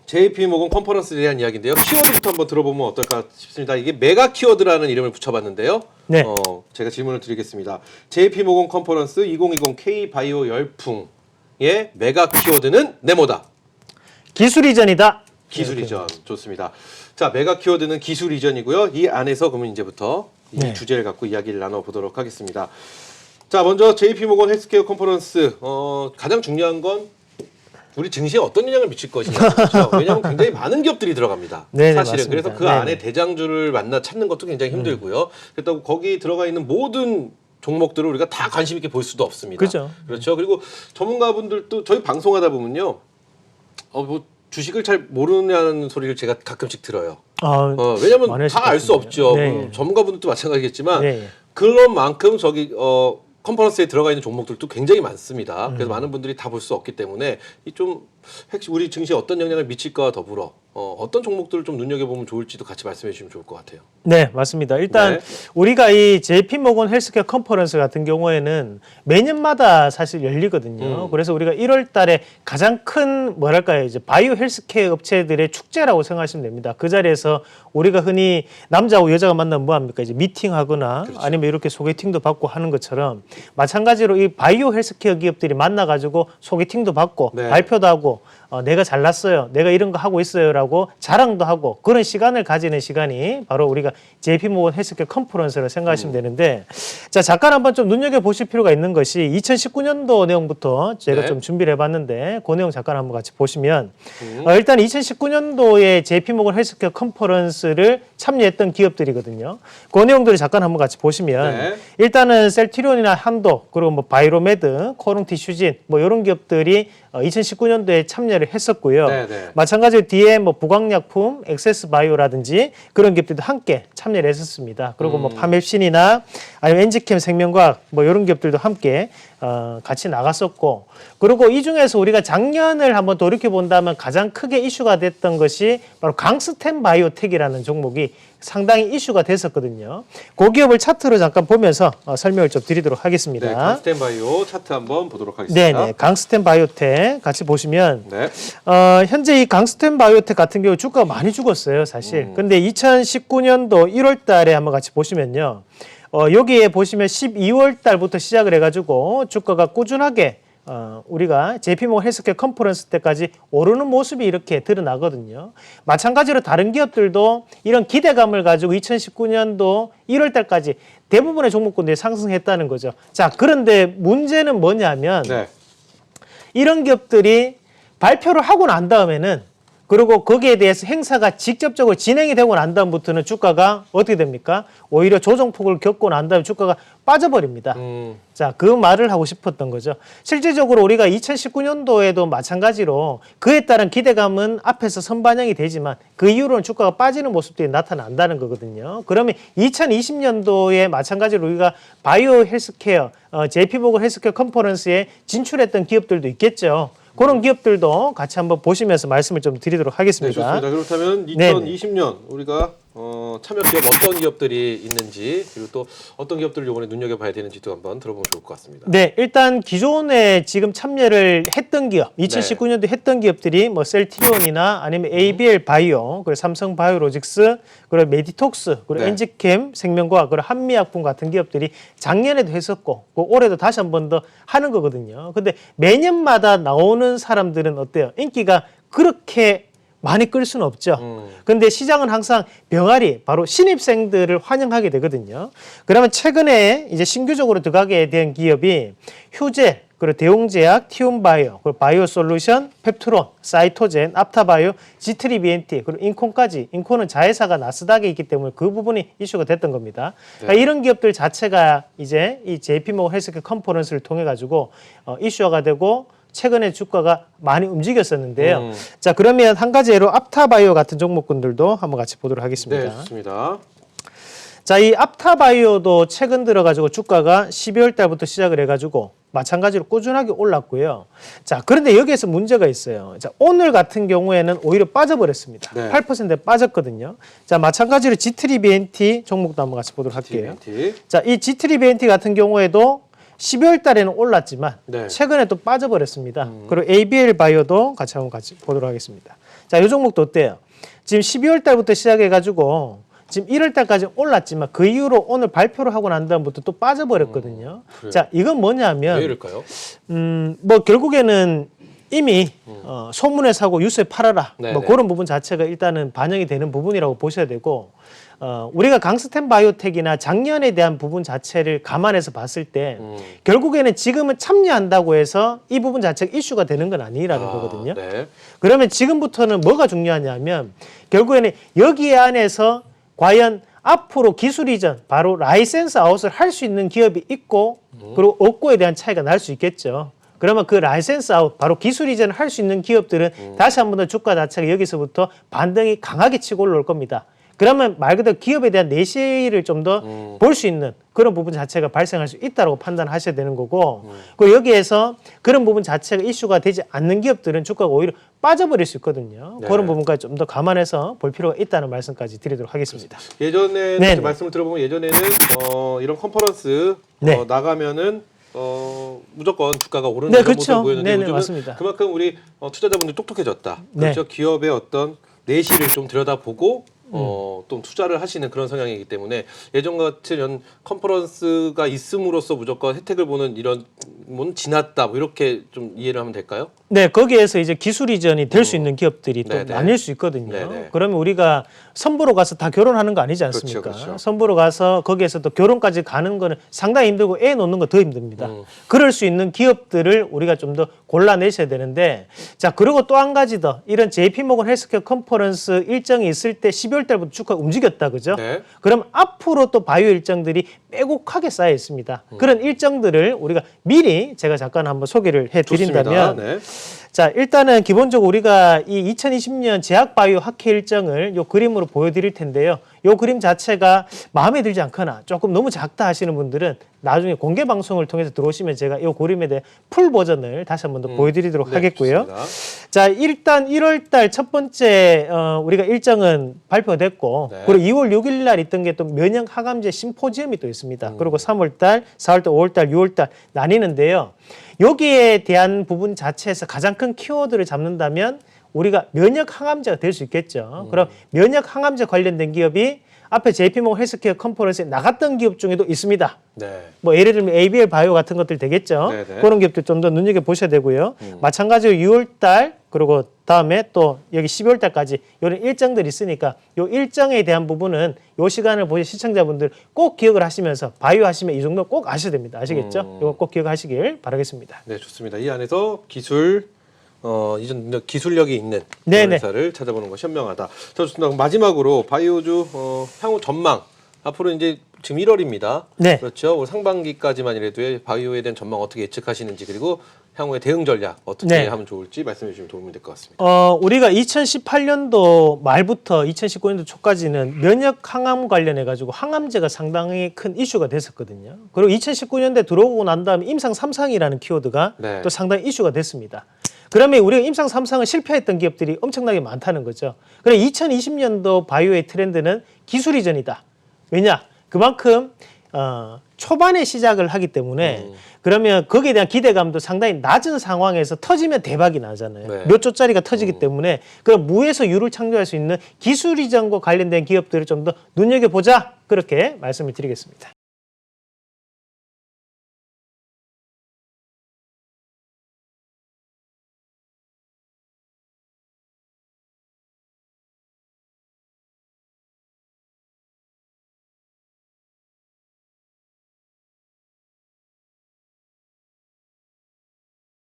JP모건 컨퍼런스에 대한 이야기인데요. 키워드부터 한번 들어보면 어떨까 싶습니다. 이게 메가 키워드라는 이름을 붙여봤는데요. 네. 제가 질문을 드리겠습니다. JP모건 컨퍼런스 2020 K-바이오 열풍의 메가 키워드는 네모다. 기술 이전이다. 기술 이전. 좋습니다. 자, 메가 키워드는 기술 이전이고요. 이 안에서 그러면 이제부터 이 네. 주제를 갖고 이야기를 나눠보도록 하겠습니다. 자, 먼저 JP모건 헬스케어 컨퍼런스. 가장 중요한 건 우리 증시에 어떤 영향을 미칠 것이냐. 그렇죠? 왜냐하면 굉장히 많은 기업들이 들어갑니다. 네네, 사실은. 맞습니다. 그래서 그 네네. 안에 대장주를 찾는 것도 굉장히 힘들고요. 그렇다고 거기 들어가 있는 모든 종목들을 우리가 다 관심 있게 볼 수도 없습니다. 그죠. 그렇죠. 그리고 전문가분들도 저희 방송하다 보면요. 뭐 주식을 잘 모르냐는 소리를 제가 가끔씩 들어요. 왜냐면 많으실 다 알 수 것 없죠. 같은데요. 네. 전문가분들도 마찬가지겠지만 네. 그런 만큼 저기 컨퍼런스에 들어가 있는 종목들도 굉장히 많습니다. 그래서 많은 분들이 다 볼 수 없기 때문에 이 좀 우리 증시에 어떤 영향을 미칠까와 더불어 어떤 종목들을 좀 눈여겨보면 좋을지도 같이 말씀해 주시면 좋을 것 같아요. 네, 맞습니다. 일단 네. 우리가 이 JP모건 헬스케어 컨퍼런스 같은 경우에는 매년마다 사실 열리거든요. 그래서 우리가 1월 달에 가장 큰 뭐랄까요, 이제 바이오 헬스케어 업체들의 축제라고 생각하시면 됩니다. 그 자리에서 우리가 흔히 남자하고 여자가 만나면 뭐 합니까? 이제 미팅하거나 그렇죠. 아니면 이렇게 소개팅도 받고 하는 것처럼 마찬가지로 이 바이오 헬스케어 기업들이 만나가지고 소개팅도 받고 네. 발표도 하고 내가 잘났어요. 내가 이런 거 하고 있어요라고 자랑도 하고 그런 시간을 가지는 시간이 바로 우리가 JP모건 헬스케어 컨퍼런스를 생각하시면 되는데 자, 잠깐 한번 좀 눈여겨보실 필요가 있는 것이 2019년도 내용부터 제가 네. 좀 준비를 해봤는데 그 내용 잠깐 한번 같이 보시면 일단 2019년도에 JP모건 헬스케어 컨퍼런스를 참여했던 기업들이거든요. 그 내용들을 잠깐 한번 같이 보시면 네. 일단은 셀트리온이나 한도 그리고 뭐 바이로메드, 코롱티슈진 뭐 이런 기업들이 2019년도에 참여를 했었고요. 네, 네. 마찬가지로 뒤에 뭐 부광약품, 엑세스바이오라든지 그런 기업들도 함께 참여를 했었습니다. 그리고 뭐 파맵신이나 아니면 엔지캠 생명과학 뭐 이런 기업들도 함께 같이 나갔었고 그리고 이 중에서 우리가 작년을 한번 돌이켜 본다면 가장 크게 이슈가 됐던 것이 바로 강스템 바이오텍이라는 종목이 상당히 이슈가 됐었거든요. 그 기업을 차트로 잠깐 보면서 설명을 좀 드리도록 하겠습니다. 네, 강스텐 바이오 차트 한번 보도록 하겠습니다. 네네, 강스템 바이오텍 같이 보시면 네. 현재 이 강스템 바이오텍 같은 경우 주가가 많이 죽었어요, 사실. 근데 2019년도 1월 달에 한번 같이 보시면요. 여기에 보시면 12월 달부터 시작을 해가지고 주가가 꾸준하게 우리가 JP모건 헬스케어 컨퍼런스 때까지 오르는 모습이 이렇게 드러나거든요. 마찬가지로 다른 기업들도 이런 기대감을 가지고 2019년도 1월 달까지 대부분의 종목군들이 상승했다는 거죠. 자, 그런데 문제는 뭐냐면 네. 이런 기업들이 발표를 하고 난 다음에는 그리고 거기에 대해서 행사가 직접적으로 진행이 되고 난 다음부터는 주가가 어떻게 됩니까? 오히려 조정폭을 겪고 난 다음에 주가가 빠져버립니다. 자, 그 말을 하고 싶었던 거죠. 실질적으로 우리가 2019년도에도 마찬가지로 그에 따른 기대감은 앞에서 선반영이 되지만 그 이후로는 주가가 빠지는 모습들이 나타난다는 거거든요. 그러면 2020년도에 마찬가지로 우리가 바이오 헬스케어, JP모건 헬스케어 컨퍼런스에 진출했던 기업들도 있겠죠. 그런 기업들도 같이 한번 보시면서 말씀을 좀 드리도록 네, 하겠습니다. 좋습니다. 그렇다면 2020년 우리가 참여 기업 어떤 기업들이 있는지 그리고 또 어떤 기업들을 이번에 눈여겨봐야 되는지도 한번 들어보면 좋을 것 같습니다. 네, 일단 기존에 지금 참여를 했던 기업, 2019년도 했던 기업들이 뭐 셀트리온이나 아니면 ABL 바이오, 그리고 삼성 바이오로직스, 그리고 메디톡스, 그리고 네. 엔지캠 생명과학, 그리고 한미약품 같은 기업들이 작년에도 했었고, 올해도 다시 한 번 더 하는 거거든요. 근데 매년마다 나오는 사람들은 어때요? 인기가 그렇게 많이 끌 수는 없죠. 근데 시장은 항상 병아리, 바로 신입생들을 환영하게 되거든요. 그러면 최근에 이제 신규적으로 들어가게 된 기업이 휴젤, 그리고 대웅제약, 티움바이오, 그리고 바이오솔루션, 펩트론, 사이토젠, 앞타바이오, 지트리비엔티, 그리고 인콘까지. 인콘은 자회사가 나스닥에 있기 때문에 그 부분이 이슈가 됐던 겁니다. 그러니까 이런 기업들 자체가 이제 이 JP모건 헬스케어 컨퍼런스를 통해 가지고 이슈화가 되고 최근에 주가가 많이 움직였었는데요. 자, 그러면 한 가지 예로 앞타바이오 같은 종목군들도 한번 같이 보도록 하겠습니다. 네, 좋습니다. 자, 이 앞타바이오도 최근 들어가지고 주가가 12월 달부터 시작을 해가지고 마찬가지로 꾸준하게 올랐고요. 자, 그런데 여기에서 문제가 있어요. 자, 오늘 같은 경우에는 오히려 빠져버렸습니다. 네. 8%에 빠졌거든요. 자, 마찬가지로 지트리비엔티 종목도 한번 같이 보도록 할게요. 자, 이 지트리비엔티 같은 경우에도 12월 달에는 올랐지만 네. 최근에 또 빠져버렸습니다. 그리고 ABL 바이오도 같이 한번 보도록 하겠습니다. 자, 이 종목도 어때요? 지금 12월 달부터 시작해가지고 지금 1월 달까지 올랐지만 그 이후로 오늘 발표를 하고 난 다음부터 또 빠져버렸거든요. 그래요? 자, 이건 뭐냐면 왜 이럴까요? 뭐 결국에는 이미 소문에 사고 뉴스에 팔아라. 뭐 네네. 그런 부분 자체가 일단은 반영이 되는 부분이라고 보셔야 되고 우리가 강스텐 바이오텍이나 작년에 대한 부분 자체를 감안해서 봤을 때 결국에는 지금은 참여한다고 해서 이 부분 자체가 이슈가 되는 건 아니라는 거거든요. 네. 그러면 지금부터는 뭐가 중요하냐면 결국에는 여기 안에서 과연 앞으로 기술 이전, 바로 라이센스 아웃을 할 수 있는 기업이 있고 그리고 없고에 대한 차이가 날 수 있겠죠. 그러면 그 라이센스 아웃, 바로 기술 이전을 할 수 있는 기업들은 다시 한 번 더 주가 자체가 여기서부터 반등이 강하게 치고 올라올 겁니다. 그러면 말 그대로 기업에 대한 내실을 좀 더 볼 수 있는 그런 부분 자체가 발생할 수 있다고 판단하셔야 되는 거고 그리고 여기에서 그런 부분 자체가 이슈가 되지 않는 기업들은 주가가 오히려 빠져버릴 수 있거든요. 네. 그런 부분까지 좀 더 감안해서 볼 필요가 있다는 말씀까지 드리도록 하겠습니다. 예전에 네네. 말씀을 들어보면 예전에는 이런 컨퍼런스 네. 나가면은 무조건 주가가 오르는 네, 이런 그렇죠. 모습을 보였는데 네네, 요즘은 맞습니다. 그만큼 우리 투자자분들이 똑똑해졌다. 네. 그렇죠. 기업의 어떤 내실을 좀 들여다보고 또 투자를 하시는 그런 성향이기 때문에 예전 같은 이런 컨퍼런스가 있음으로써 무조건 혜택을 보는 이런 건 지났다 뭐 이렇게 좀 이해를 하면 될까요? 네, 거기에서 이제 기술 이전이 될 수 있는 기업들이 또 네네. 나뉠 수 있거든요. 네네. 그러면 우리가 선보러 가서 다 결혼하는 거 아니지 않습니까? 그렇죠, 그렇죠. 선보러 가서 거기에서 또 결혼까지 가는 거는 상당히 힘들고 애 놓는 거 더 힘듭니다. 그럴 수 있는 기업들을 우리가 좀 더 골라내셔야 되는데 자, 그리고 또 한 가지 더 이런 JP모건 헬스케어 컨퍼런스 일정이 있을 때 12월 달부터 주가가 움직였다. 그죠? 네. 그럼 앞으로 또 바이오 일정들이 빼곡하게 쌓여 있습니다. 그런 일정들을 우리가 미리 제가 잠깐 한번 소개를 해드린다면 좋습니다. 네. 자, 일단은 기본적으로 우리가 이 2020년 제약바이오 학회 일정을 요 그림으로 보여드릴 텐데요. 요 그림 자체가 마음에 들지 않거나 조금 너무 작다 하시는 분들은 나중에 공개 방송을 통해서 들어오시면 제가 요 그림에 대해 풀 버전을 다시 한 번 더 보여드리도록 네, 하겠고요. 좋습니다. 자, 일단 1월 달 첫 번째 우리가 일정은 발표됐고 네. 그리고 2월 6일 날 있던 게 또 면역 항암제 심포지엄이 또 있습니다. 그리고 3월 달, 4월 달, 5월 달, 6월 달 나뉘는데요. 여기에 대한 부분 자체에서 가장 큰 키워드를 잡는다면 우리가 면역 항암제가 될 수 있겠죠. 그럼 면역 항암제 관련된 기업이 앞에 JP모건 헬스케어 컨퍼런스에 나갔던 기업 중에도 있습니다. 네. 뭐 예를 들면 ABL 바이오 같은 것들 되겠죠. 네네. 그런 기업들 좀 더 눈여겨 보셔야 되고요. 마찬가지로 6월 달 그리고 다음에 또 여기 12월 달까지 이런 일정들이 있으니까 이 일정에 대한 부분은 이 시간을 보신 시청자분들 꼭 기억을 하시면서 바이오 하시면 이 정도 꼭 아셔야 됩니다. 아시겠죠? 이거 꼭 기억하시길 바라겠습니다. 네, 좋습니다. 이 안에서 기술 이전 기술력이 있는 네네. 그런 회사를 찾아보는 것이 현명하다. 자, 좋습니다. 그럼 마지막으로 바이오주 향후 전망. 앞으로 이제 지금 1월입니다. 네. 그렇죠. 올 상반기까지만이라도 바이오에 대한 전망 어떻게 예측하시는지 그리고 향후의 대응 전략 어떻게 네. 하면 좋을지 말씀해 주시면 도움이 될 것 같습니다. 우리가 2018년도 말부터 2019년도 초까지는 면역 항암 관련해 가지고 항암제가 상당히 큰 이슈가 됐었거든요. 그리고 2019년대 들어오고 난 다음에 임상 3상이라는 키워드가 네. 또 상당히 이슈가 됐습니다. 그러면 우리가 임상 3상을 실패했던 기업들이 엄청나게 많다는 거죠. 그래 2020년도 바이오의 트렌드는 기술 이전이다. 왜냐? 그만큼 초반에 시작을 하기 때문에 그러면 거기에 대한 기대감도 상당히 낮은 상황에서 터지면 대박이 나잖아요. 네. 몇 조짜리가 터지기 때문에 그럼 무에서 유를 창조할 수 있는 기술 이전과 관련된 기업들을 좀 더 눈여겨보자. 그렇게 말씀을 드리겠습니다.